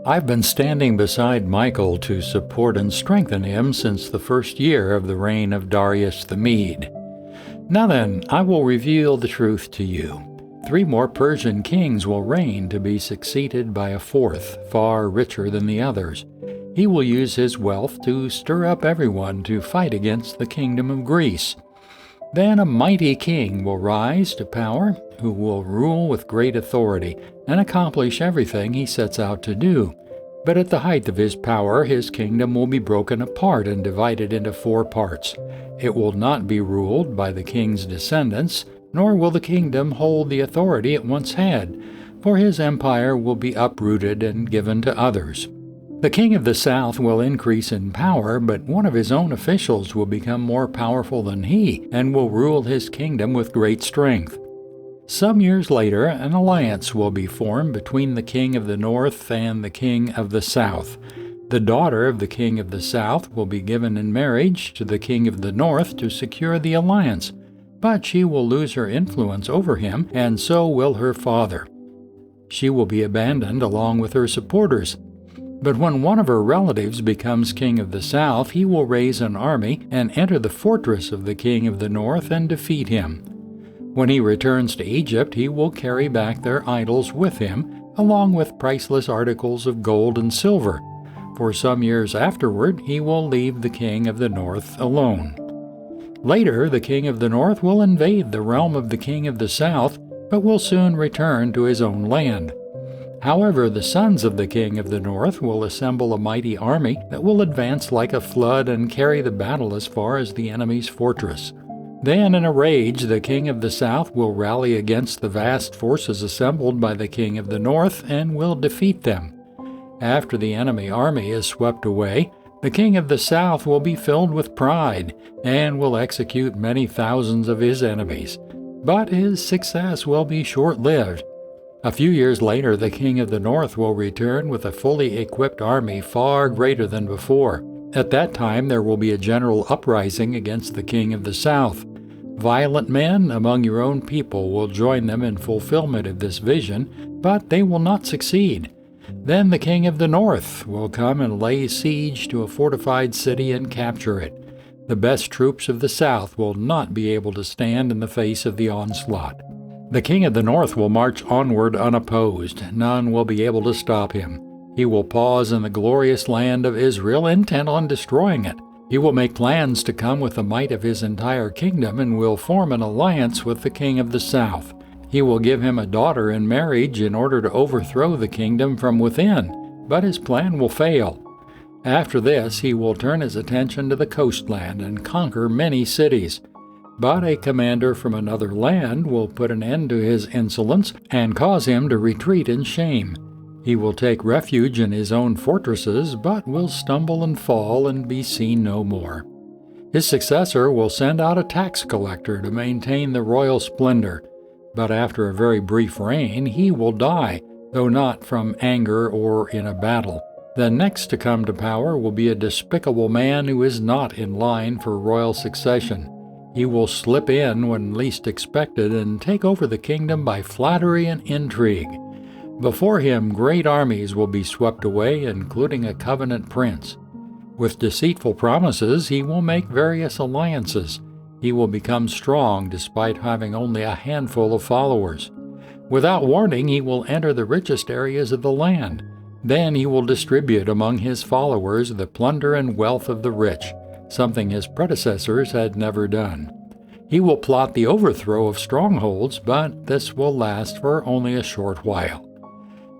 I've been standing beside Michael to support and strengthen him since the first year of the reign of Darius the Mede. Now then, I will reveal the truth to you. 3 more Persian kings will reign to be succeeded by a fourth, far richer than the others. He will use his wealth to stir up everyone to fight against the kingdom of Greece. Then a mighty king will rise to power, who will rule with great authority and accomplish everything he sets out to do. But at the height of his power, his kingdom will be broken apart and divided into 4 parts. It will not be ruled by the king's descendants, nor will the kingdom hold the authority it once had, for his empire will be uprooted and given to others. The king of the south will increase in power, but one of his own officials will become more powerful than he and will rule his kingdom with great strength. Some years later, an alliance will be formed between the king of the north and the king of the south. The daughter of the king of the south will be given in marriage to the king of the north to secure the alliance, but she will lose her influence over him, and so will her father. She will be abandoned along with her supporters. But when one of her relatives becomes king of the south, he will raise an army and enter the fortress of the king of the north and defeat him. When he returns to Egypt, he will carry back their idols with him, along with priceless articles of gold and silver. For some years afterward, he will leave the king of the north alone. Later, the king of the north will invade the realm of the king of the south, but will soon return to his own land. However, the sons of the king of the north will assemble a mighty army that will advance like a flood and carry the battle as far as the enemy's fortress. Then, in a rage, the king of the south will rally against the vast forces assembled by the king of the north and will defeat them. After the enemy army is swept away, the king of the south will be filled with pride and will execute many thousands of his enemies. But his success will be short-lived. A few years later, the king of the north will return with a fully equipped army far greater than before. At that time, there will be a general uprising against the king of the south. Violent men among your own people will join them in fulfillment of this vision, but they will not succeed. Then the king of the north will come and lay siege to a fortified city and capture it. The best troops of the south will not be able to stand in the face of the onslaught. The king of the north will march onward unopposed. None will be able to stop him. He will pause in the glorious land of Israel, intent on destroying it. He will make plans to come with the might of his entire kingdom and will form an alliance with the king of the south. He will give him a daughter in marriage in order to overthrow the kingdom from within, but his plan will fail. After this, he will turn his attention to the coastland and conquer many cities. But a commander from another land will put an end to his insolence and cause him to retreat in shame. He will take refuge in his own fortresses, but will stumble and fall and be seen no more. His successor will send out a tax collector to maintain the royal splendor, but after a very brief reign he will die, though not from anger or in a battle. The next to come to power will be a despicable man who is not in line for royal succession. He will slip in when least expected and take over the kingdom by flattery and intrigue. Before him, great armies will be swept away, including a covenant prince. With deceitful promises, he will make various alliances. He will become strong despite having only a handful of followers. Without warning, he will enter the richest areas of the land. Then he will distribute among his followers the plunder and wealth of the rich, something his predecessors had never done. He will plot the overthrow of strongholds, but this will last for only a short while.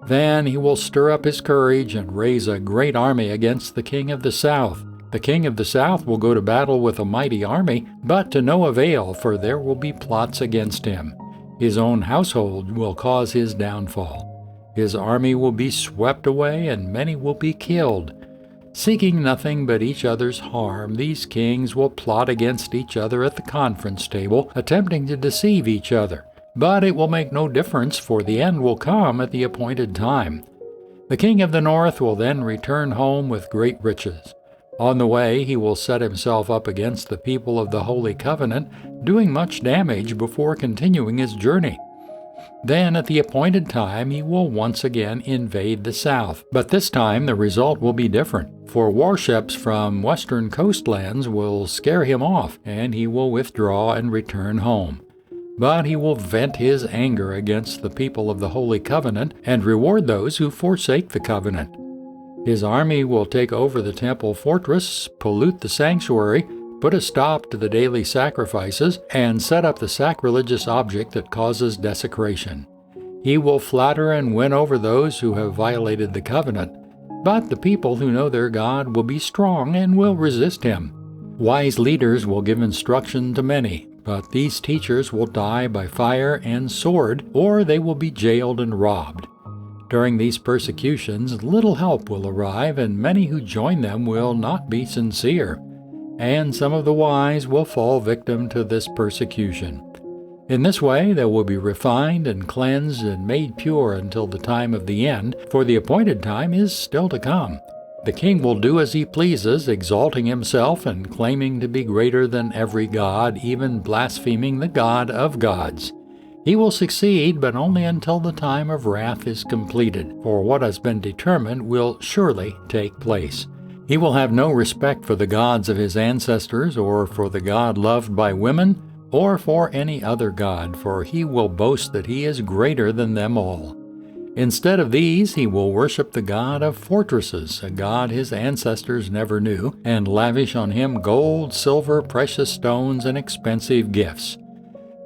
Then he will stir up his courage and raise a great army against the king of the south. The king of the south will go to battle with a mighty army, but to no avail, for there will be plots against him. His own household will cause his downfall. His army will be swept away, and many will be killed. Seeking nothing but each other's harm, these kings will plot against each other at the conference table, attempting to deceive each other. But it will make no difference, for the end will come at the appointed time. The king of the north will then return home with great riches. On the way, he will set himself up against the people of the Holy Covenant, doing much damage before continuing his journey. Then at the appointed time he will once again invade the south. But this time the result will be different, for warships from western coastlands will scare him off, and he will withdraw and return home. But he will vent his anger against the people of the Holy Covenant and reward those who forsake the covenant. His army will take over the temple fortress, pollute the sanctuary, put a stop to the daily sacrifices, and set up the sacrilegious object that causes desecration. He will flatter and win over those who have violated the covenant, but the people who know their God will be strong and will resist him. Wise leaders will give instruction to many, but these teachers will die by fire and sword, or they will be jailed and robbed. During these persecutions, little help will arrive, and many who join them will not be sincere, and some of the wise will fall victim to this persecution. In this way they will be refined and cleansed and made pure until the time of the end, for the appointed time is still to come. The king will do as he pleases, exalting himself and claiming to be greater than every god, even blaspheming the God of gods. He will succeed, but only until the time of wrath is completed, for what has been determined will surely take place. He will have no respect for the gods of his ancestors, or for the God loved by women, or for any other god, for he will boast that he is greater than them all. Instead of these, he will worship the god of fortresses, a god his ancestors never knew, and lavish on him gold, silver, precious stones, and expensive gifts.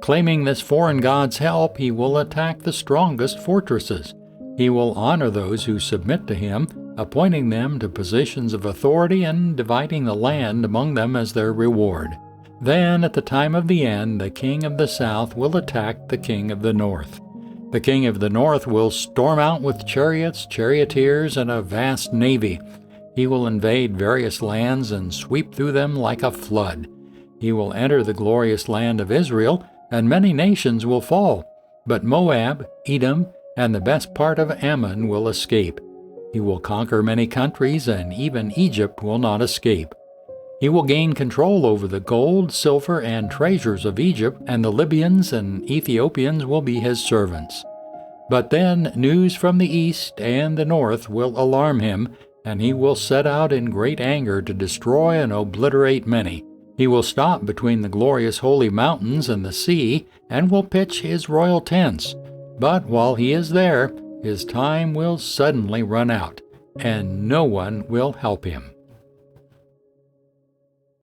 Claiming this foreign god's help, he will attack the strongest fortresses. He will honor those who submit to him, appointing them to positions of authority and dividing the land among them as their reward. Then, at the time of the end, the king of the south will attack the king of the north. The king of the north will storm out with chariots, charioteers, and a vast navy. He will invade various lands and sweep through them like a flood. He will enter the glorious land of Israel, and many nations will fall. But Moab, Edom, and the best part of Ammon will escape. He will conquer many countries, and even Egypt will not escape. He will gain control over the gold, silver, and treasures of Egypt, and the Libyans and Ethiopians will be his servants. But then news from the east and the north will alarm him, and he will set out in great anger to destroy and obliterate many. He will stop between the glorious holy mountains and the sea, and will pitch his royal tents. But while he is there, his time will suddenly run out, and no one will help him.